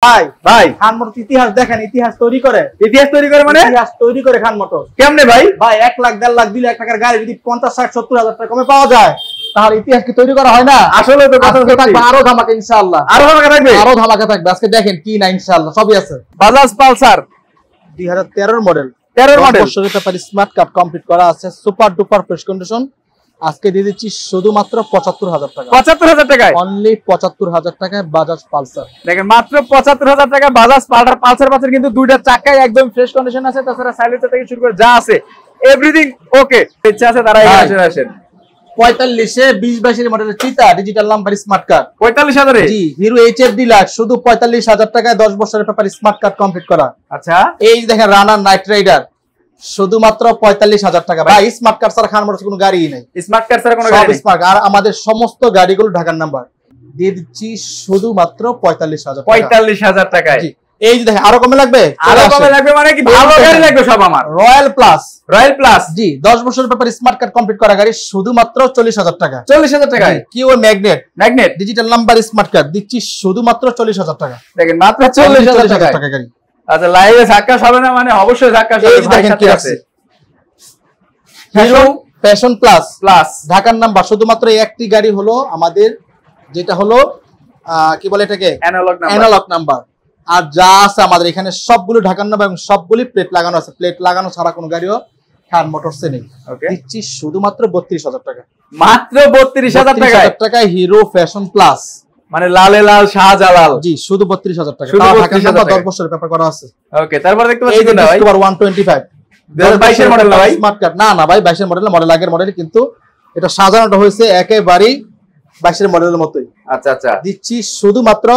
ভাই ভাই খান মোটর ইতিহাস দেখেন, ইতিহাস তৈরি করে মানে ইতিহাস তৈরি করে খান মোটর। কেমনে ভাই? ভাই 1 লাখ 1.5 লাখ 2 লাখ টাকার গাড়ি যদি 50 60 70 হাজার টাকা কমে পাওয়া যায় তাহলে ইতিহাস কি তৈরি করা হয় না? আসলে তো কথা থাকবে আরো ধামাকা ইনশাআল্লাহ, আরো ধামাকা থাকবে। আজকে দেখেন কি না ইনশাআল্লাহ সবই আছে। বাজাজ পালসার 2013 মডেল, 13 মডেল বছরের পেপার স্মার্ট কার্ড কমপ্লিট করা আছে, সুপার ডুপার ফ্রেশ কন্ডিশন। আজকে দিয়ে দিচ্ছি শুধুমাত্র 75,000 টাকা। 75,000 টাকায়, অনলি 75,000 টাকায় বাজাজ পালসার। দেখেন মাত্র 75,000 টাকা বাজাজ পালসার পাচ্ছেন, কিন্তু দুইটা চাকায় একদম ফ্রেশ কন্ডিশন আছে। তাছাড়া সাইলেন্সার থেকে শুরু করে যা আছে এভরিথিং ওকে। ইচ্ছা আছে তারা এখানে চলে আসেন। 45 এ 20-22 মডেলের চিতা ডিজিটাল নাম্বার স্মার্ট কার্ড 45,000 এ। জি, হিরো এইচএফ ডিলাক্স শুধু 45,000 টাকায় 10 বছরের পেপার স্মার্ট কার্ড কমপ্লিট করা। আচ্ছা, এই দেখেন রানার নাইট রাইডার শুধুমাত্র 45,000 টাকা। ভাই স্মার্ট কার্ড ছাড়া খান মোটরস কোনো গাড়ি নেই, স্মার্ট কার্ড ছাড়া কোনো গাড়ি নেই। স্মার্ট আর আমাদের সমস্ত গাড়িগুলো ঢাকার নাম্বার দিয়ে দিচ্ছি শুধুমাত্র 45,000 টাকা। 45,000 টাকায়। জি, এই যে দেখেন আরো কমে লাগবে, আরো কমে লাগবে মানে কি? ভালো গাড়ি লাগবে সব আমার। রয়্যাল প্লাস জি 10 বছরের পেপার স্মার্ট কার্ড কমপ্লিট করা গাড়ি শুধুমাত্র 40,000 টাকা। 40,000 টাকায় কি ওই magnet digital number smart card দিচ্ছি শুধুমাত্র 40,000 টাকা। দেখেন মাত্র 40,000 টাকা গাড়ি। আচ্ছা, লাইভে ধাক্কা হবে না মানে? অবশ্যই ধাক্কা হবে। ভাই সাথে আছে হিরো প্যাশন প্লাস ঢাকার নাম্বার। শুধুমাত্র একটি গাড়ি হলো আমাদের, যেটা হলো কি বলে এটাকে, অ্যানালগ নাম্বার। আর যা আছে আমাদের এখানে সবগুলো ঢাকার নাম্বার এবং সবগুলি প্লেট লাগানো আছে। প্লেট লাগানো ছাড়া কোনো গাড়িও খান মোটরসে নেই। দিচ্ছি শুধুমাত্র 32,000 টাকা। মাত্র 32,000 টাকায় হিরো ফ্যাশন প্লাস, মানে লালে লাল শাহজালাল। জি শুধু 32,000 টাকা। ঢাকার নাম্বার 10 বছরের পেপার করা আছে। ওকে, তারপর দেখতে পাচ্ছি কোনটা ভাই? 125 2022 এর মডেল না ভাই? স্মার্ট কার্ড না ভাই, 22 এর মডেল আগের মডেল, কিন্তু এটা সাজানোটা হয়েছে একেবারেই 22 এর মডেলের মতোই। আচ্ছা, দিচ্ছি শুধুমাত্র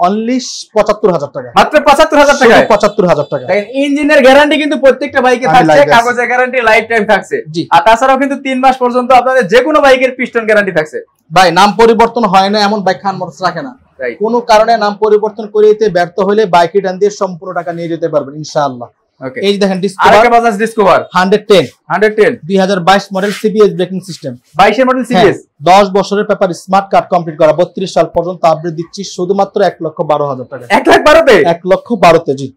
অনলি 75,000 টাকা। মাত্র 75,000 টাকা। 75,000 টাকা। দেখেন ইঞ্জিনের গ্যারান্টি কিন্তু প্রত্যেকটা বাইকে থাকছে, কাগজের গ্যারান্টি লাইফ টাইম থাকছে। আর তাছাড়াও কিন্তু 3 মাস পর্যন্ত আপনাদের যে কোনো বাইকের পিস্টন গ্যারান্টি থাকছে। ভাই নাম পরিবর্তন হয় না এমন বাইক খান মোটরস রাখে না। কোনো কারণে নাম পরিবর্তন করিতে ব্যর্থ হলে বাইক রিটার্ন দিয়ে সম্পূর্ণ টাকা নিয়ে যেতে পারবেন ইনশাআল্লাহ। এই দেখেন Bajaj discover 110 2022 model CBS braking system. 22 এর মডেল সিবিএস, 10 বছরের পেপার স্মার্ট কার্ড কমপ্লিট করা, 32 সাল পর্যন্ত আপডেট দিচ্ছি শুধুমাত্র 1,12,000 টাকা। 1,12,000 1,12,000 জি।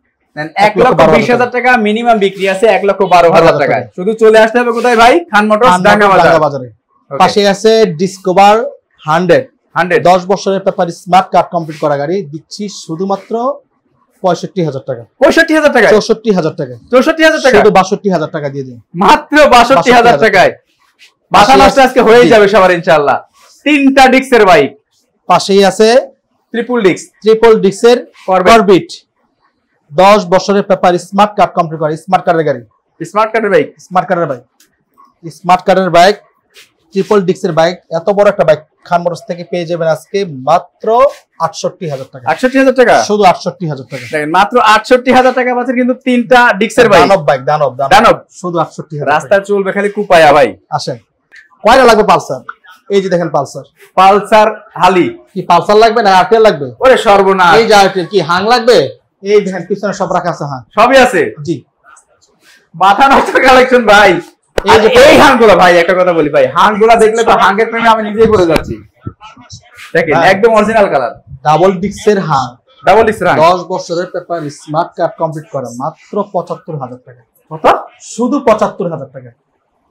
1,20,000 টাকা মিনিমাম বিক্রি আছে, 1,12,000 টাকায়। শুধু চলে আসতে হবে কোথায় ভাই? খান মোটরস ঢাকা বাজারে। পাশে আছে ডিসকভার 100 10 বছরের পেপার স্মার্ট কার্ড কমপ্লিট করা গাড়ি, দিচ্ছি শুধুমাত্র 65,000 টাকা। 65,000 টাকা? 64,000 টাকা। 64,000 টাকা? শুধু 62,000 টাকা দিয়ে দিন। মাত্র 62,000 টাকায় মাথা নষ্ট আজকে হয়ে যাবে সবার ইনশাআল্লাহ। 3টা ডিক্সের বাইক। পাশেই আছে ট্রিপল ডিক্সের করবেট, 10 বছরের পেপার স্মার্ট কার্ড কমপ্লিট করা, স্মার্ট কার্ডের বাইক ট্রিপল ডিক্সের বাইক। এত বড় একটা বাইক খান মোটরস থেকে পেয়ে যাবেন আজকে মাত্র 68,000 টাকা। 68,000 টাকা? শুধু 68,000 টাকা। দেখেন মাত্র 68,000 টাকা পাচ্ছেন, কিন্তু 3টা ডিক্সের বাইক। দানব শুধু 68,000। রাস্তা চলবে খালি কুপায়া ভাই। আসেন, কয়টা লাগবে পালসার? এই যে দেখেন পালসার হালি। কি পালসার লাগবে না আরটিআর লাগবে? ওরে সর্বনাশ, এই যে আরটিআর কি হাং লাগবে? এই দেখেন পিছনে সব রাখা আছে, হাং সবই আছে। জি, মাথা নষ্ট কালেকশন ভাই। এই হাংগুলা ভাই, একটা কথা বলি ভাই, হাংগুলা দেখলে তো হাঙ্গের প্রেমে আমি নিজেই পড়ে যাচ্ছি। দেখেন একদম অরিজিনাল কালার, ডাবল ডিক্সের হাং 10 বছরের পেপার স্মার্ট কার্ড কমপ্লিট করা, মাত্র 75,000 টাকা। কত? শুধু 75,000 টাকা।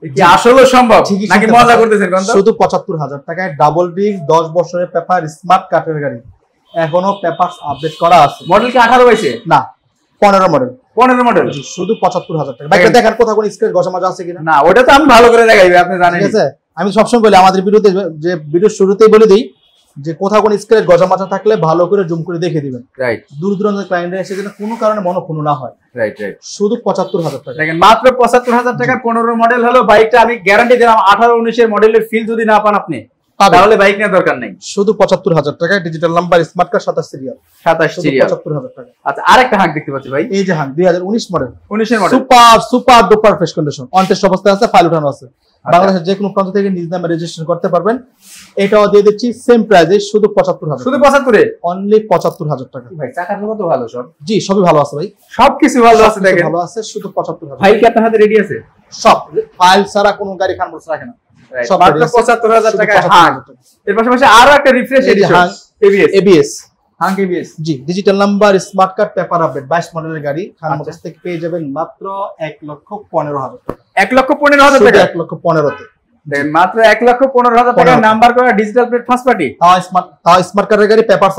কি আসলে সম্ভব নাকি মজা করতেছেন? শুধু 75,000 টাকায় ডাবল ডিক্স 10 বছরের পেপার স্মার্ট কার্ডের গাড়ি। এখনো পেপারস আপডেট করা আছে। মডেল কি 18 হয়েছে? না, 15 মডেল। শুধু 75,000 টাকা। বাইকটা দেখেন কোথাও কোনো স্ক্র্যাচ ঘষা মাজা আছে কিনা। না, ওটা তো আমি ভালো করে দেখাই, আপনি জানেন। ঠিক আছে, আমি সবসময় বলি আমাদের ভিডিওতে, যে ভিডিওর শুরুতেই বলে দিই যে কোথাও কোনো স্ক্র্যাচ ঘষা মাজা থাকলে ভালো করে জুম করে দেখে দিবেন। রাইট, দূর দূরান্তের ক্লায়েন্টরা এসে যেন কোনো কারণে মনোক্ষুণ্ণ না হয়। রাইট, শুধু 75,000 টাকা। দেখেন মাত্র 75,000 টাকা 15 মডেল হলো বাইকটা। আমি গ্যারান্টি দিলাম 18-19 এর মডেলের ফিল যদি না পান আপনি, তাহলে বাইক নেওয়ার দরকার নেই। শুধু 75,000 টাকায় digital number smart card 27 serial. 75,000 টাকা। আচ্ছা, আরেকটা হাঁক দেখতে পাচ্ছি ভাই। এই যে হাঁক 2019 মডেল। 19 এর model, super duper fresh condition, on test অবস্থায় আছে, ফাইল উঠানো আছে। বাংলাদেশের যে কোনো প্রান্ত থেকে নিজ নামে রেজিস্ট্রেশন করতে পারবেন। এটাও দিয়ে দিচ্ছি সেম প্রাইসে, শুধু 75,000। শুধু 75 এ? অনলি 75,000 টাকা। ভাই চাকাগুলো তো ভালো সব? জি, সবই ভালো আছে ভাই, সবকিছু ভালো আছে। দেখেন ভালো আছে, শুধু 75,000। ভাই কি আপনার হাতে রেডি আছে? সব ফাইল ছাড়া কোনো গাড়ি খান মোটরস রাখে না। সব মাত্র 75,000 টাকায় হাঁক। এর পাশাপাশি আরো একটা রিফ্রেশ এডিশন এবিএস হাং এবিএস জি digital number smart card paper update 22 মডেলের গাড়ি খান মোটরস থেকে পেয়ে যাবেন মাত্র 1,15,000 টাকা। 1,15,000 টাকা, 1,15,000 তে মাত্র 1,15,000 টাকা নাম্বার করা ডিজিটাল প্লেট ফার্স্ট পার্টি, তাও স্মার্ট কার্ডের গাড়ি পেপারস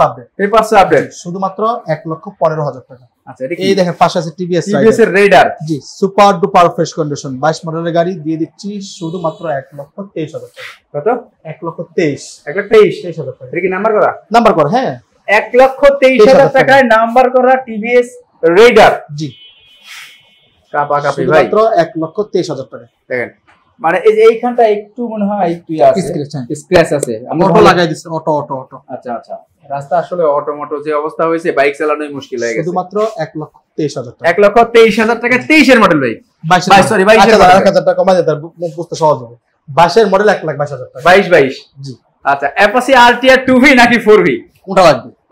আপডেট শুধুমাত্র 1,15,000 টাকা। আচ্ছা এই দেখেন পাশে আছে টিভিএস এর রেডার, জি সুপার ডুপার ফ্রেশ কন্ডিশন 22 মডেলের গাড়ি দিয়ে দিচ্ছি শুধুমাত্র 1,23,000 টাকা। কত? 1,23,000 টাকা। এটা কি নাম্বার করা? নাম্বার করা, হ্যাঁ 1,23,000 টাকায় নাম্বার করা টিভিএস রেডার। জি কাপা কাপি ভাই, মাত্র 1,23,000 টাকা। দেখেন মানে এই যে এইখানটা একটু মনে হয় একটু আছে স্ক্র্যাচ আছে, আমরা অটো লাগাই দিছি, অটো। আচ্ছা আচ্ছা, রাস্তা আসলে অটোমোটো যে অবস্থা হয়েছে বাইক চালানোই মুশকিল হয়ে গেছে। শুধুমাত্র 1,23,000 টাকা। 1,23,000 টাকা 23 এর মডেল ভাই, 22,000 টাকা কমাই দিতে মুখ বুঝতে সহজ হবে। 22 এর মডেল 1,22,000 টাকা। 22 জি আচ্ছা, অ্যাপাচি আরটিআর 2V নাকি 4V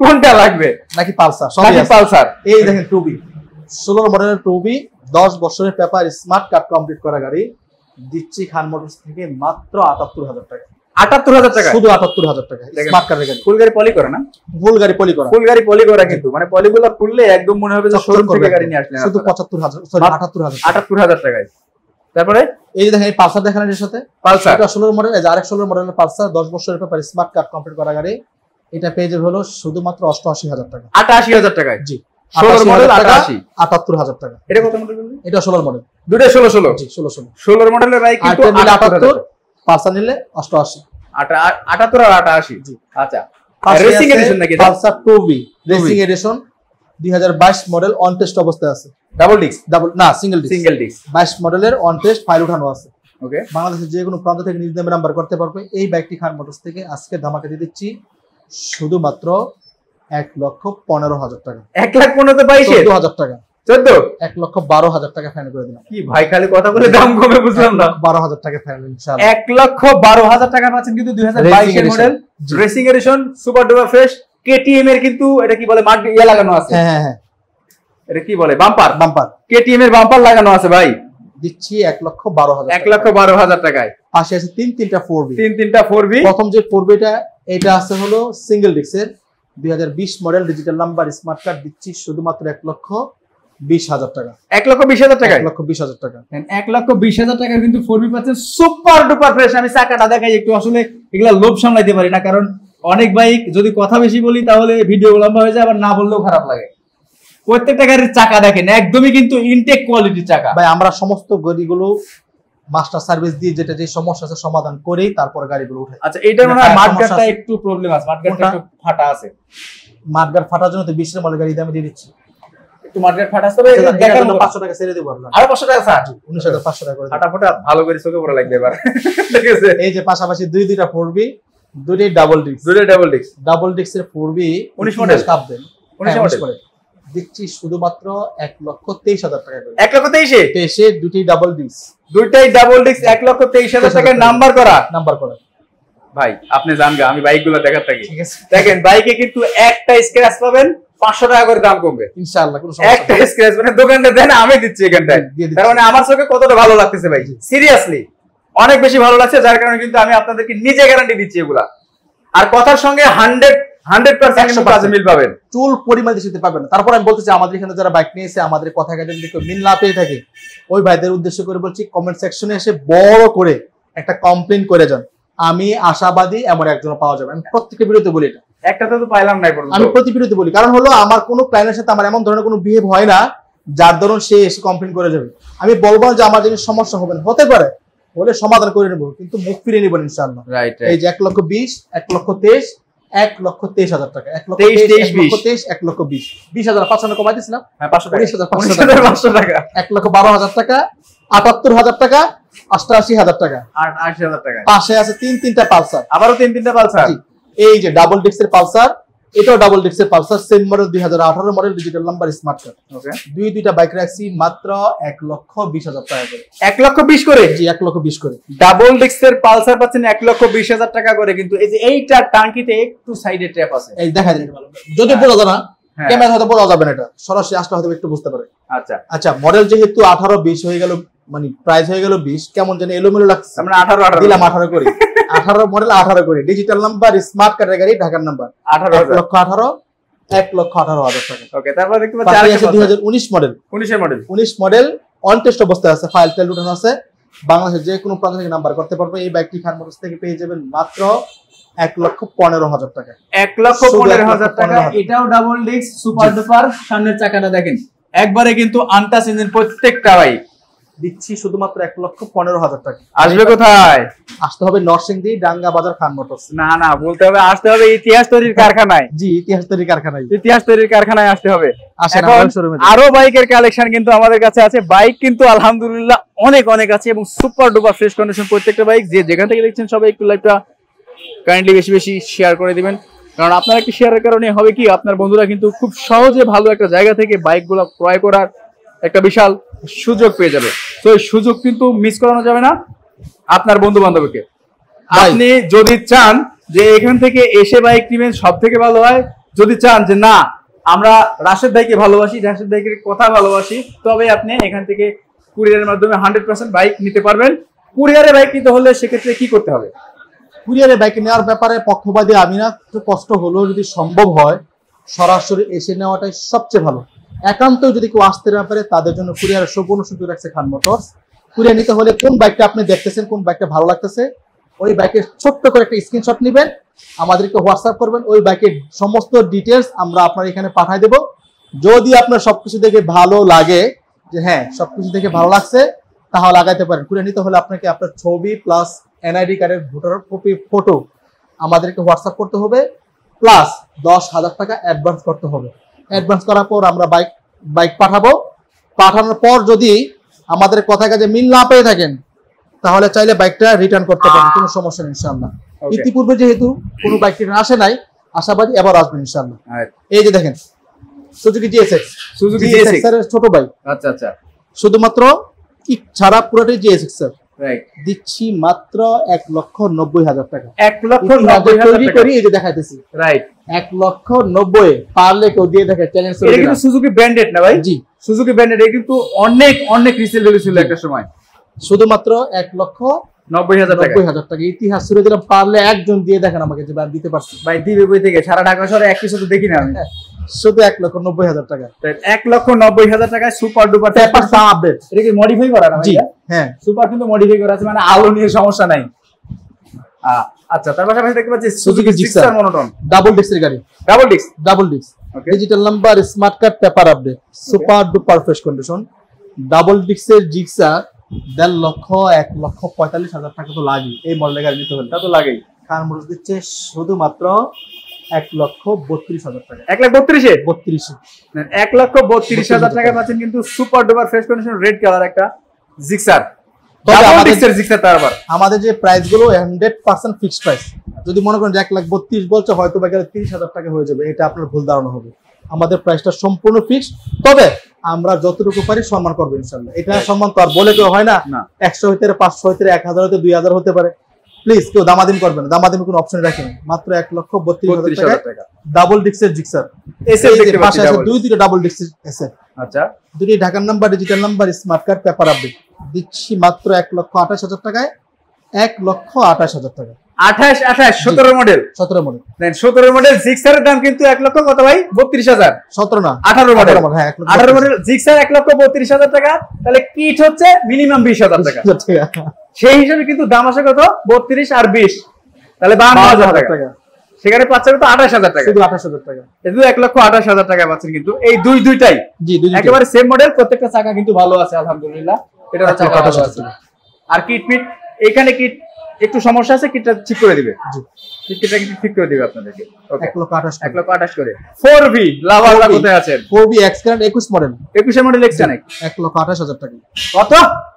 কোনটা লাগবে? নাকি পালসার? সবই পালসার। এই দেখেন 2V 16 মডেলের 2V 10 বছরের পেপার স্মার্ট কার্ড কমপ্লিট করা গাড়ি দিচ্ছি খান মোটরস থেকে মাত্র 78,000 টাকা। 78,000 টাকা, শুধু 78,000 টাকা স্মার্ট কার্ডের গাড়ি। ফুল গাড়ি পলি করা না? ফুল গাড়ি পলি করা কিন্তু মানে পলিগুলো খুললে একদম মনে হবে যে শোরুম থেকে গাড়ি নিয়ে আসলেন। শুধু 75,000 সরি 78,000 টাকায়। তারপরে এই যে দেখেন এই পালসার দেখেন এর সাথে পালসার, এটা 16 মডেল, এই যে আরেক 16 মডেলের পালসার 10 বছরের পেপার স্মার্ট কার্ড কমপ্লিট করা গাড়ি। এটা পেয়ে যাবে হলো শুধুমাত্র 88,000 টাকা। 88,000 টাকায় জি 16 মডেল 78,000 টাকা। এটা কত মডেল বললেন? এটা 16 মডেল, দুটো 16 জি 16 16 মডেলের বাইক কিন্তু 78, পালসার নিলে 88। 78 আর 88 জি। আচ্ছা রেসিং এডিশন নাকি? Pulsar 2V racing addition 2022 model on test অবস্থায় আছে। ডাবল না সিঙ্গেল ডিস্ক 22 মডেলের অন টেস্ট ফাইল উঠানো আছে। ওকে, বাংলাদেশের যে কোনো প্রান্ত থেকে নিজ নামে নাম্বার করতে পারবে। এই বাইকটি খান মোটরস থেকে আজকে ধামাকা দিয়ে দিচ্ছি শুধুমাত্র 1,15,000 টাকা। 1,15,000 তো 22,000 টাকা, 14 1,12,000 টাকা ফাইনাল করে দিলাম। কি ভাই খালি কথা বলে দাম কমে বুঝলাম না। 12,000 টাকা ফাইনাল ইনশাআল্লাহ। 1,12,000 টাকা পাচ্ছেন কিন্তু 2022 এর model racing addition super duper fresh KTM এর কিন্তু এটা কি বলে মার্ক ইয়া লাগানো আছে। হ্যাঁ এটা কি বলে বাম্পার কেটিএম এর বাম্পার লাগানো আছে ভাই। দিচ্ছি 1,12,000 1,12,000 টাকায়। পাশে আছে তিনটা 4V। তিনটা 4V। প্রথম যে 4V এটা আছে হলো সিঙ্গেল ডিস্কের 2020 model digital number smart card দিচ্ছি শুধুমাত্র 1,20,000 টাকা। 1,20,000 টাকা, 1,20,000 টাকা। 1,20,000 টাকা কিন্তু 4V পাচ্ছেন সুপার ডুপার ফ্রেশ। আমি চাকাটা দেখাই একটু, আসলে এগুলা লোভ সামলাইতে পারি না, কারণ অনেক বাইক যদি কথা বেশি বলি তাহলে ভিডিও লম্বা হয়ে যায়, আবার না বললেও খারাপ লাগে। প্রত্যেকটা গাড়ির চাকা দেখেন একদমই কিন্তু ইনটেক কোয়ালিটির চাকা ভাই। আমরা সমস্ত গাড়িগুলো মাস্টার সার্ভিস দিয়ে যেটা যে সমস্যা আছে সমাধান করেই তারপর গাড়িগুলো উঠাই। আচ্ছা এইটা মনে হয় মাঠগাটটা একটু প্রবলেম আছে, মাঠগাটটা একটু ফাটা আছে। মাঠগাট ফাটার জন্য তো 20 এর মডেল গাড়ি দামে দিয়ে দিচ্ছি। একটু মাঠগাট ফাটা আছে, দেখার জন্য 500 টাকা ছেড়ে দেব আপনারা। আরো 500 টাকা স্যার, 19,500 টাকা করে। ফাটাফাটা ভালো করে চোখে পড়া লাগবে এবার। ঠিক আছে, এই যে পাশাপাশি দুইটা 4V, দুইটাই ডাবল ডিস্কের 4V 19 মডেল কাপ দেন। 19 মডেল দিচ্ছি শুধুমাত্র 1,23,000 টাকা করে। 1,23,000 দুইটাই ডাবল ডিস্ক 1,23,000 টাকায় নাম্বার করা। ভাই আপনি জানগা, আমি বাইকগুলো দেখার থাকি। দেখেন বাইকে কিন্তু একটা স্ক্র্যাচ পাবেন 500 টাকা করে দাম কমবে ইনশাআল্লাহ, কোনো সমস্যা একটা স্ক্র্যাচ মানে দোকানটা দেন আমি দিচ্ছি এখানটায়। তার মানে আমার চোখে কতটা ভালো লাগতেছে ভাই, সিরিয়াসলি অনেক বেশি ভালো লাগছে, যার কারণে কিন্তু আমি আপনাদেরকে নিজে গ্যারান্টি দিচ্ছি এগুলা। আর কথার সঙ্গে 100% কাজে মিল পাবেন, চুল পরিমাণ দিতে পারবেন না। তারপর আমি বলতে চাই আমাদের এখানে যারা বাইক নিয়েছে আমাদের কথা কাজে যদি মিল না পেয়ে থাকে ওই ভাইদের উদ্দেশ্য করে বলছি, কমেন্ট সেকশনে এসে বড় করে একটা কমপ্লেইন করে যান। আমি আশাবাদী এমন একজন পাওয়া যাবে। আমি প্রত্যেকটা ভিডিওতে বলি এটা, একটাতে তো পাইলাম না পর্যন্ত। আমি প্রতি ভিডিওতে বলি, কারণ হলো আমার কোনো ক্লায়েন্টের সাথে আমার এমন ধরনের কোনো বিহেভ হয় না যার ধরুন সে এসে কমপ্লেইন করে যাবে। আমি বলবো যে আমার জিনিস সমস্যা হবে না, হতে পারে বলে সমাধান করে নেবো, কিন্তু মুখ ফিরিয়ে নেবেন ইনশাআল্লাহ। এই যে 1,20,000, 1,23,000, 1,23,000 টাকা, 1,23,000, 1,20,000, 20,500 কমাই দিয়েছিলাম, 500 টাকা, 1,12,000 টাকা, 78,000 টাকা, 88,000 টাকা, 80,000 টাকা। পাশে আছে তিনটা পালসার, আবারও তিনটা পালসার। এই যে ডাবল ডিস্কের পালসার, এটাও ডাবল ডিস্কের Pulsar, same model 2018 model digital number smart card. Okay, দুইটা বাইক রাখছি মাত্র 1,20,000 টাকা করে। 1,20,000 করে? জি 1,20,000 করে। ডাবল ডিস্কের পালসার পাচ্ছেন 1,20,000 টাকা করে। কিন্তু এই যে এইটা টাঙ্কিতে একটু সাইডে ট্র্যাপ আছে, এই দেখা যায় যদি বোঝা যায় না, ক্যামেরা হয়তো বোঝা যাবে না, এটা সরাসরি আসলে হয়তো একটু বুঝতে পারে। আচ্ছা মডেল যেহেতু 18-20 হয়ে গেল, মানে প্রাইস হয়ে গেল 20, কেমন জানি এলোমেলো লাগছে, আমরা 18 দিলাম, 18 করি। 18 মডেল 18 করি, ডিজিটাল নাম্বার স্মার্ট কার্ডের গাড়ি, ঢাকার নাম্বার 1,18,000। 1,18,000 টাকা। ওকে, তারপর দেখতে পাচ্ছি পাশে আছে 2019 মডেল। 19 মডেল অন টেস্ট অবস্থায় আছে, ফাইল টেল উঠানো আছে। বাংলাদেশের যে কোনো প্রান্ত থেকে নাম্বার করতে পারবে। এই বাইকটি খান মোটরস থেকে পেয়ে যাবেন মাত্র 1,15,000 টাকা। 1,15,000 টাকা। এটাও ডাবল ডিস্ক সুপার ডুপার। সামনের চাকাটা দেখেন একবারে কিন্তু আনটাচ ইঞ্জিন প্রত্যেকটা বাইক। দিচ্ছি শুধুমাত্র 1,15,000 টাকা। আসবে কোথায়? আসতে হবে নরসিংদী ডাঙ্গা বাজার খান মোটরস। না বলতে হবে আসতে হবে ইতিহাস তৈরির কারখানায়। জি, ইতিহাস তৈরির কারখানায়। ইতিহাস তৈরির কারখানায় আসতে হবে। আসেন এখন শোরুমে। আরো বাইকের কালেকশন কিন্তু আমাদের কাছে আছে। বাইক কিন্তু আলহামদুলিল্লাহ অনেক আছে এবং সুপার ডুপার ফ্রেশ কন্ডিশন প্রত্যেকটা বাইক। যে যেখান থেকে দেখছেন সবাই একটু লাইভটা কাইন্ডলি বেশি শেয়ার করে দিবেন, কারণ আপনার একটি শেয়ারের কারণে হবে কি আপনার বন্ধুরা কিন্তু খুব সহজে ভালো একটা জায়গা থেকে বাইকগুলো ক্রয় করার একটা বিশাল সুযোগ পেয়ে যাবে। তো এই সুযোগ কিন্তু মিস করানো যাবে না আপনার বন্ধু বান্ধবকে। আপনি যদি চান যে এখান থেকে এসে বাইক নেবেন সব থেকে ভালো হয়, যদি চান যে না আমরা রাশেদ ভাইকে ভালোবাসি, রাশেদ ভাইকে কথা ভালোবাসি, তবে আপনি এখান থেকে কুরিয়ারের মাধ্যমে 100% বাইক নিতে পারবেন। কুরিয়ারে বাইক নিতে হলে সেক্ষেত্রে কি করতে হবে? কুরিয়ারে বাইক নেওয়ার ব্যাপারে পক্ষপাতী আমি না, একটু কষ্ট হলেও যদি সম্ভব হয় সরাসরি এসে নেওয়াটাই সবচেয়ে ভালো। একান্ত যদি কেউ আসতে না পারে তাদের জন্য কুরিয়ারের সম্পূর্ণ সুযোগ রাখছে খান মোটরস। কুরিয়ার নিতে হলে কোন বাইকটা আপনি দেখতেছেন, কোন বাইকটা ভালো লাগতেছে, ওই বাইকের ছোট্ট করে একটা স্ক্রিনশট নেবেন, আমাদেরকে হোয়াটসঅ্যাপ করবেন, ওই বাইকের সমস্ত ডিটেলস আমরা আপনার এখানে পাঠিয়ে দেব। যদি আপনার সবকিছু দেখে ভালো লাগে যে হ্যাঁ সবকিছু দেখে ভালো লাগছে, তাহলে লাগাইতে পারেন। কুরিয়ার নিতে হলে আপনাকে আপনার ছবি প্লাস এনআইডি কার্ডের ভোটার কপি ফটো আমাদেরকে হোয়াটসঅ্যাপ করতে হবে, প্লাস 10,000 টাকা অ্যাডভান্স করতে হবে। অ্যাডভান্স করার পর আমরা বাইক পাঠাবো। পাঠানোর পর যদি আমাদের কথা কাজে মিল না পেয়ে থাকেন তাহলে চাইলে বাইকটা রিটার্ন করতে পারেন, কোনো সমস্যা নেই ইনশাআল্লাহ। ইতিপূর্বে যেহেতু কোনো বাইক রিটার্ন আসে নাই, আশাবাদী এবার আসবে ইনশাআল্লাহ। এই যে দেখেন সুজুকি জিএসএক্স, সুজুকি জিএসএক্স এর ছোট বাইক। আচ্ছা শুধুমাত্র কিক ছাড়া পুরোটাই জিএসএক্স স্যার। রাইট, দিচ্ছি মাত্র 1,90,000 টাকা। 1,90,000 করি এই যে দেখাইতেছি। রাইট, 1,90,000 পারলে কেউ দিয়ে দেখে চ্যালেঞ্জ করে। এটা কিন্তু সুজুকি ব্র্যান্ডেড না ভাই? জি, সুজুকি ব্র্যান্ডেড। এটা কিন্তু অনেক রিসেল ভ্যালু ছিল একটা সময়। শুধুমাত্র 1,90,000 টাকা। ইতিহাস ছুড়ে দিলাম, পারলে একজন দিয়ে দেখেন আমাকে যে ভাই দিতে পারছি। ভাই দিবে বই থেকে সারা ঢাকা শহরে এক কিছু তো দেখি না আমি। শুধু 1,90,000 টাকা। 1,90,000 টাকায় সুপার ডুপার পেপার সাম আপডেট। এটা কি মডিফাই করা না? জি হ্যাঁ, সুপার কিন্তু মডিফাই করা আছে, মানে আলো নিয়ে সমস্যা নাই। আচ্ছা, তার পাশাপাশি দেখতে পাচ্ছি সুজুকি জিক্সার মনোটন ডাবল ডিস্কের গাড়ি। Double disc digital number, smart card, paper update, super duper fresh condition. Double ডিস্কের জিক্সার 1,45,000 টাকা তো লাগে এই মডেলের গাড়ি নিতে হলে। তা তো লাগেই। খান মোটরস দিচ্ছে শুধুমাত্র 1,32,000 টাকা। 1,32,000 1,32,000 টাকা পাচ্ছেন কিন্তু super duper fresh condition red colour একটা জিক্সার। আমাদের যে প্রাইস গুলো 100% ফিক্সড প্রাইস। যদি মনে করেন যে 1,32,000 বলছে, হয়তো বা 30,000 টাকা হয়ে যাবে, এটা আপনার ভুল ধারণা হবে। আমাদের প্রাইসটা সম্পূর্ণ ফিক্সড, তবে আমরা যতটুকু পারি সম্মান করবো ইনশাআল্লাহ। এটা সম্মান তো আর বলে কেউ হয় না। 100 হইতে 500 হইতে 1,000 হইতে 2,000 হতে পারে। প্লিজ কেউ দামাদামি করবেন না, দামাদামি কোনো অপশন রাখেন। মাত্র 1,32,000 টাকা ডাবল ডিস্কের জিক্সার। পাশে আছে দুইটা ডাবল ডিস্কের এসএফ। আচ্ছা, দুটি ঢাকার number, digital number, smart card, paper update. দিচ্ছি মাত্র 1,28,000 টাকায়। 1,28,000 টাকা। 17 মডেল। 17 মডেল। দেন 17 মডেল জিক্সারের দাম কিন্তু 1 লক্ষ কত ভাই? 32,000। 17 না, 18 মডেল। হ্যাঁ, 18 মডেল জিক্সার 1,32,000 টাকা। তাহলে কিট হচ্ছে মিনিমাম 20,000 টাকা। সেই হিসাবে কিন্তু দাম আসে কত? 32 আর 20, তাহলে 52,000 টাকা। সেখানে পাচ্ছেন তো 28,000 টাকা। শুধু 28,000 টাকা। শুধু 1,28,000 টাকা পাচ্ছেন কিন্তু এই দুইটাই। জি, একেবারে সেম মডেল, প্রত্যেকটা চাকা কিন্তু ভালো আছে আলহামদুলিল্লাহ। এটা চাকা ভালো আছে। আর কিট মিট এখানে কিট একটু সমস্যা আছে, কিটটা ঠিক করে দিবে। জি, কিটটা কিন্তু ঠিক করে দিবে আপনাদেরকে। ওকে, 1,28,000 করে। 4V লাভারলা কোথায় আছে? 4V এক্সকারেন্ট 21 model. 21 মডেল এক্সকারেন্ট 1,28,000 টাকা। কত?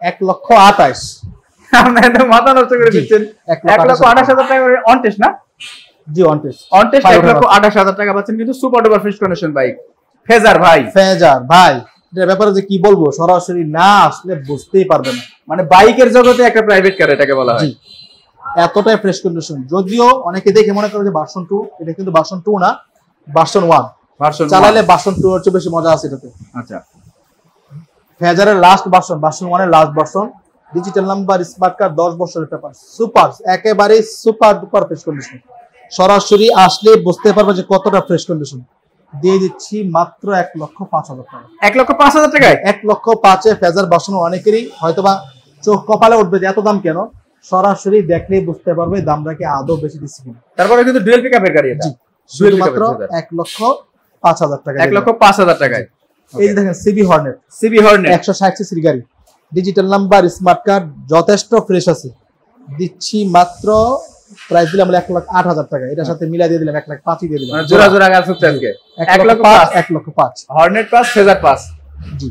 1,28,000। আপনারা তো মাথা নষ্ট করে দিচ্ছেন। 1,28,000 টাকা অন টেস্ট না? জি, অন টেস্ট। 1,28,000 টাকা পাচ্ছেন কিন্তু super duper fresh condition bike. Phasor ভাই এটার ব্যাপারে যে কি বলবো, সরাসরি না আসলে বুঝতেই পারবে না। মানে বাইকের জগতে একটা প্রাইভেট কার এটাকে বলা হয়। এতটাই ফ্রেশ কন্ডিশন। যদিও অনেকে দেখে মনে করে যে ভার্সন 2, এটা কিন্তু ভার্সন 2 না, ভার্সন 1। চালালে ভার্সন 2 এর চেয়ে বেশি মজা আছে এটাতে। আচ্ছা, ফেজারের লাস্ট ভার্সন 1 এর last version. Digital number, smart card, 10 বছরের পেপার, সুপার, একেবারে সুপার ডুপার ফ্রেশ কন্ডিশন। সরাসরি আসলে বুঝতে পারবে যে কতটা ফ্রেশ কন্ডিশন। দিয়ে দিচ্ছি মাত্র 1,05,000 টাকা। 1,05,000 টাকায়? 1,05,000 এ ফেজার বসানো অনেকেরই হয়তোবা চোখ কপালে উঠবে যে এত দাম কেন, সরাসরি দেখলেই বুঝতে পারবে দামটা কি আদৌ বেশি দিচ্ছি কিনা। তারপরে কিন্তু ডুয়েল পিকআপের গাড়ি এটা, শুধুমাত্র 1,05,000 টাকা। 1,05,000 টাকায়। এই যে দেখেন সিবি হর্নেট 160 সিসির গাড়ি, ডিজিটাল নাম্বার, স্মার্ট কার্ড, যথেষ্ট ফ্রেশ আছে। দিচ্ছি মাত্র প্রাইস দিলাম 1,08,000 টাকা। এটার সাথে মিলাই দিয়ে দিলাম 1,05,000 দিয়ে দিলাম। জোড়া জোড়া গাছ হচ্ছে আজকে 1,05,000 হর্নেট পাস ফেজার পাস। জি,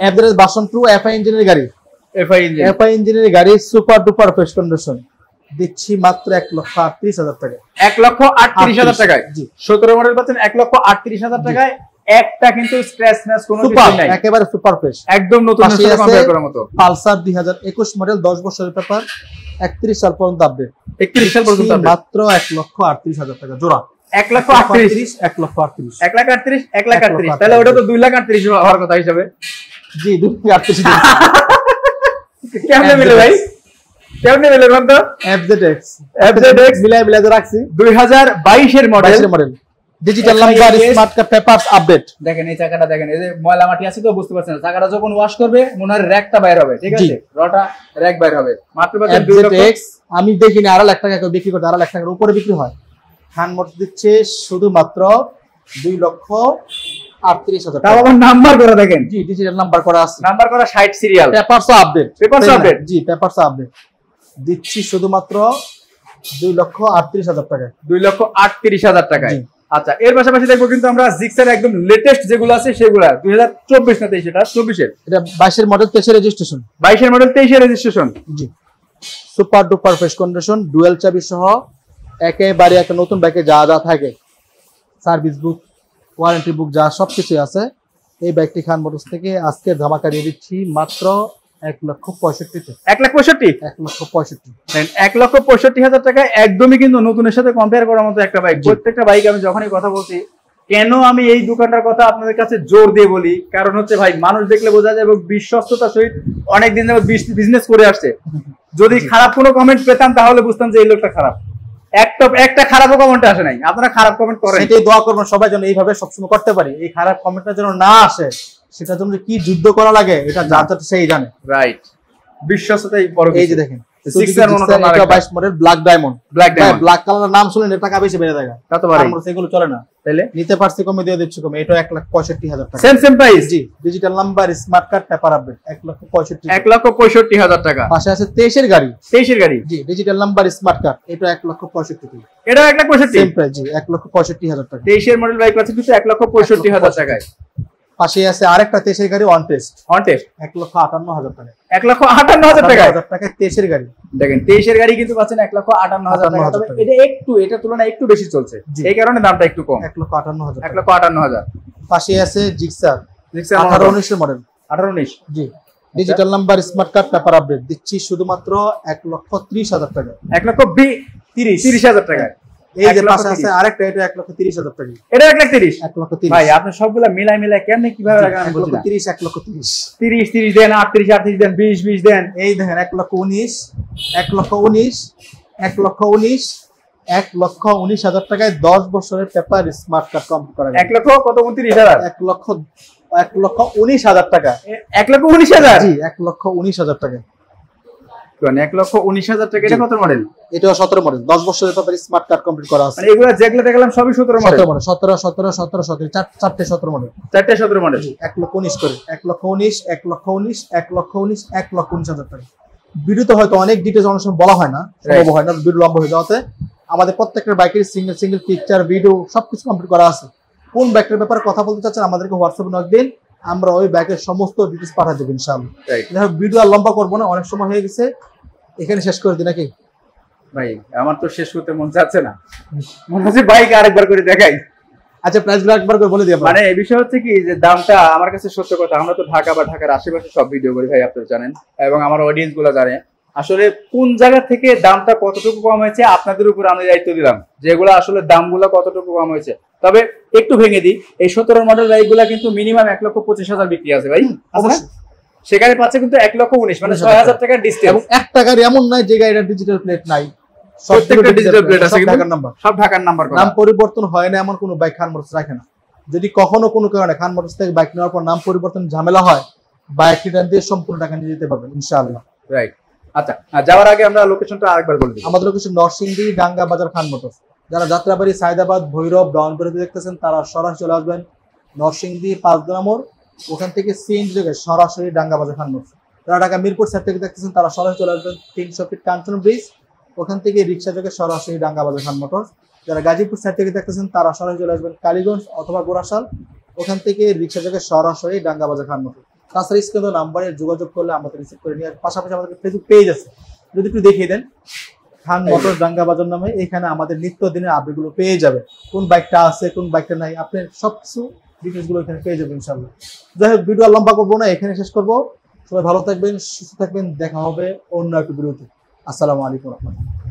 এভারেজ ভার্সন 2 এফআই ইঞ্জিনের গাড়ি, এফআই ইঞ্জিনের গাড়ি, সুপার ডুপার ফ্রেশ কন্ডিশন। দিচ্ছি মাত্র 1,38,000 টাকা। 1,38,000 টাকায়। জি, 17 মডেল পাচ্ছেন 1,38,000 টাকায়। একটা কিন্তু স্ক্র্যাচ ম্যাচ কোনো কিছু নাই, একেবারে সুপার ফ্রেশ, একদম নতুন সাথে কম্পেয়ার করার মতো। পালসার 2021 মডেল, 10 বছরের পেপার, 31 সাল পর্যন্ত আপডেট। 31 সাল পর্যন্ত মাত্র 1,38,000 টাকা জোড়া। 1,38,000 1,38,000 1,38,000 তাহলে ওটা তো 2,38,000 হওয়ার কথা হিসাবে। জি, 2,38,000 কেমনে মিলে ভাই, কেমনে মিলে বন্ধু? FZX মিলাই রাখছি 2022 এর model, digital number, smart card, papers update. দেখেন এই চাকাটা দেখেন, এই যে ময়লা মাটি আছে তো বুঝতে পারছেন না, চাকাটা যখন ওয়াশ করবে মনে হয় র‍্যাকটা বাইরে হবে, ঠিক আছে, রটা র‍্যাক বাইরে হবে। মাত্র পাচ্ছেন 2 লক্ষ। আমি দেখিনি 2.5 লাখ টাকা কেউ বিক্রি করতে, 2.5 লাখ টাকার উপরে বিক্রি হয়। খান মোটর দিচ্ছে শুধুমাত্র 2,38,000 টাকা। আবার নাম্বার করা দেখেন, জি, ডিজিটাল নাম্বার করা আছে, নাম্বার করা 60 সিরিয়াল, পেপারস আপডেট, জি, পেপারস আপডেট। দিচ্ছি শুধুমাত্র 2,38,000 টাকা। 2,38,000 টাকায়। আচ্ছা, এর পাশাপাশি দেখবো কিন্তু আমরা জিক্সার একদম লেটেস্ট যেগুলো আছে সেগুলা 2024 না 23, এটা 24 এর, এটা 22 এর মডেল, 23 এর রেজিস্ট্রেশন, 22 এর মডেল 23 এর রেজিস্ট্রেশন। জি, super duper fresh condition, dual চাবি সহ একেবারে একটা নতুন বাইকে যা যা থাকে, সার্ভিস বুক, ওয়ারেন্টি বুক, যা সবকিছু আছে। এই বাইকটি খান মোটরস থেকে আজকে ধামাকা দিয়ে দিচ্ছি মাত্র 1,65,000 1,65,000 টাকায়। একদমই কিন্তু নতুনের সাথে কম্পেয়ার করার মতো একটা বাইক। প্রত্যেকটা বাইক আমি যখনই কথা বলছি, কেন আমি এই দোকানটার কথা আপনাদের কাছে জোর দিয়ে বলি, কারণ হচ্ছে ভাই মানুষ দেখলে বোঝা যায় এবং বিশ্বস্ততার সহিত অনেকদিন যাবত বিজনেস করে আসছে। যদি খারাপ কোনো কমেন্ট পেতাম তাহলে বুঝতাম যে এই লোকটা খারাপ। একটা খারাপ কমেন্ট আসে নাই, আপনারা খারাপ কমেন্ট করেন, এটাই দোয়া করবেন সবাই যেন এইভাবে সবসময় করতে পারি। এই খারাপ কমেন্টটা যেন না আসে, সেটার জন্য কি যুদ্ধ করা লাগে এটা যার সেই জানে। রাইট, বিশ্বস্ততাই বড়। এই যে দেখেন 22 মডেল ব্ল্যাক ডায়মন্ড, ব্ল্যাক কালারের নাম শুনলে টাকা বেশি বেড়ে যায়, তা তো আমরা সেগুলো চলে না, তাইলে নিতে পারছি কমে দিয়ে দিচ্ছি কমে। এটা 1,65,000 টাকা, সেম প্রাইস। জি, digital number, smart card, paper update, 1,65,000 টাকা। পাশে আছে 23 এর গাড়ি, জি, ডিজিটাল নাম্বার, স্মার্ট কার্ড, এটা 1,65,000 টাকা। এটা 1,65,000 সেম প্রাইস, জি, 1,65,000 টাকা। 23 এর মডেল বাইক আছে কিন্তু 1,65,000 টাকায়। পাশে আছে আরেকটা 23 এর গাড়ি, অন টেস্ট 1,58,000 টাকা। 1,58,000 টাকা 23 এর গাড়ি। দেখেন 23 এর গাড়ি কিন্তু পাচ্ছেন 1,58,000 টাকা। তবে এটা তুলনায় একটু বেশি চলছে, এই কারণে দামটা একটু কম, 1,58,000। পাশে আছে জিক্সার 18-19 এর মডেল, 18-19, জি, digital number, smart card, paper update. দিচ্ছি শুধুমাত্র 1,30,000 টাকা। 1,30,000 টাকা। এই যে পাশে আছে আরেকটা, এটা 1,30,000 টাকা। এটা 1,30,000 ভাই, আপনি সবগুলা মিলাই কেমনে কিভাবে লাগান? 1,30,000 30 দেন, 38 দেন, 20 দেন। এই দেখেন 1,19,000 টাকায় 10 বছরের পেপার স্মার্ট কার্ড কমপ্লিট করা যায়। 1,29,000 1,19,000 টাকা। 1,19,000 জি, 1,19,000 টাকা। 1,19,000 টাকা। এটা কত মডেল? এটাও 17 মডেল, 10 বছরের পেপার স্মার্ট কার্ড কমপ্লিট করা আছে। মানে এগুলা যেগুলো দেখলাম সবই 17 মডেল। 17, 4টে 17 model, 17 model. 1,19,000 করে, 1,19,000 টাকা। ভিডিওতে হয়তো অনেক ডিটেইলস অনেক সময় বলা হয় না, সম্ভব হয় না, ভিডিও লম্বা হয়ে যাওয়াতে আমাদের প্রত্যেকটা বাইকের সিঙ্গেল পিকচার, ভিডিও সবকিছু কমপ্লিট করা আছে। কোন বাইকের ব্যাপারে কথা বলতে চাচ্ছেন আমাদেরকে হোয়াটসঅ্যাপে নক দিন, আমরা ওই বাইকের সমস্ত ডিটেইলস পাঠিয়ে দেব ইনশাআল্লাহ। ভিডিও আর লম্বা করবো না, অনেক সময় হয়ে গেছে, এখানে শেষ করে দিই নাকি ভাই? আমার তো শেষ করতে মন চাচ্ছে না, মনে হচ্ছে বাইক আরেকবার করে দেখাই। আচ্ছা, প্রাইসগুলো একবার করে বলে দিই। মানে এই বিষয় হচ্ছে কি যে দামটা আমার কাছে সত্য কথা, আমরা তো ঢাকা বা ঢাকার আশেপাশে সব ভিডিও করি ভাই, আপনারা জানেন, এবং আমার অডিয়েন্স গুলো জানে। আসলে কোন জায়গা থেকে দামটা কতটুকু কম হয়েছে আপনাদের উপর আমি দায়িত্ব দিলাম, যেগুলো আসলে দামগুলো কতটুকু কম হয়েছে। তবে একটু ভেঙে দিই, এই 17 মডেল বাইকগুলো কিন্তু মিনিমাম 1,25,000 বিক্রি আছে ভাই, সেখানে পাচ্ছে কিন্তু 1,19,000, মানে 6,000 টাকার ডিসকাউন্ট। এবং একটা গাড়ি এমন নাই যে গাড়িটা ডিজিটাল প্লেট নাই, প্রত্যেকটা ডিজিটাল প্লেট আছে, কিন্তু ঢাকার নাম্বার, সব ঢাকার নাম্বার। নাম পরিবর্তন হয় না এমন কোনো বাইক খান মোটরস রাখে না। যদি কখনো কোনো কারণে খান মোটরস থেকে বাইক নেওয়ার পর নাম পরিবর্তন ঝামেলা হয়, বাইক রিটার্ন দিয়ে সম্পূর্ণ টাকা নিয়ে যেতে পারবেন ইনশাআল্লাহ। রাইট, আচ্ছা যাওয়ার আগে আমরা লোকেশনটা আরেকবার বলে দিই। আমাদের লোকেশন নরসিংদী ডাঙ্গা বাজার খান মোটরস। যারা যাত্রাবাড়ি, সায়দাবাদ, ভৈরব, ব্রাউনবাড়িতে দেখতেছেন তারা সরাসরি চলে আসবেন নরসিংদী 5 নম্বর, ওখান থেকে সিএনজি যোগে সরাসরি ডাঙ্গা বাজার খান মোটরস। যারা ঢাকা মিরপুর সাইড থেকে দেখতেছেন তারা সরাসরি চলে আসবেন 300 ফিট কাঞ্চন ব্রিজ, ওখান থেকে রিক্সা যোগে সরাসরি ডাঙ্গা বাজার খান মোটরস। যারা গাজীপুর সাইড থেকে দেখতেছেন তারা সরাসরি চলে আসবেন কালীগঞ্জ অথবা গোরাশাল, ওখান থেকে রিক্সা যোগে সরাসরি ডাঙ্গা বাজার খান মোটরস। তাছাড়া স্ক্রিনে নাম্বারে যোগাযোগ করলে আমাদের রিসিভ করে নিয়ে, পাশাপাশি আমাদের ফেসবুক পেজ আছে, যদি একটু দেখিয়ে দেন খান মোটরস ডাঙ্গা বাজার নামে। এখানে আমাদের নিত্যদিনের আপডেটগুলো পেয়ে যাবে, কোন বাইকটা আছে কোন বাইকটা নাই, আপনি সবকিছু ডিটেলসগুলো এখানে পেয়ে যাবেন ইনশাআল্লাহ। যাই হোক, ভিডিও লম্বা করবো না, এখানে শেষ করবো। সবাই ভালো থাকবেন, সুস্থ থাকবেন, দেখা হবে অন্য একটা ভিডিওতে। আসসালামু আলাইকুম রহমতুল্লাহ।